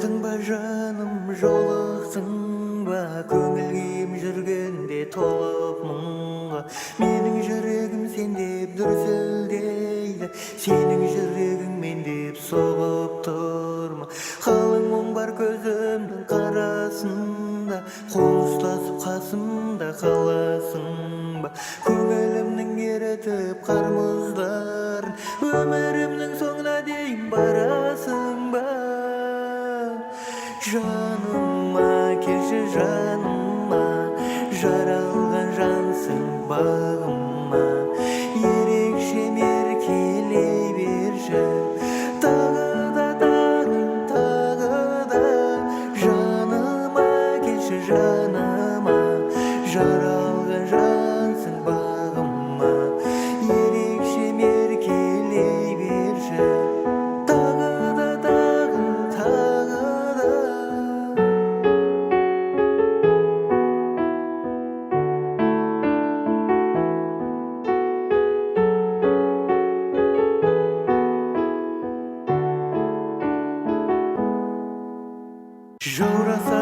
Жолықтың ба жаным, жолықтың ба, көңіл күйім жүргенде толып мұңға. Менің жүрегім сен деп дүрсілдейді, сенің жүрегің мен деп соғып тұрма. Қалың мұң бар көзімнің қарасында, қол ұстасып қасымда қаласың ба? Көңілімнің ерітіп қармыздарын, өмірімнің соңына дейін барасың ба? Жаныма келші, жаныма, жаралған жансың бағыма. Ерекше меркелей берші, тағы да, жаныма келші, жаныма, жаралған жансың бағыма. Ерекше меркелей берші, тағы да, жаураса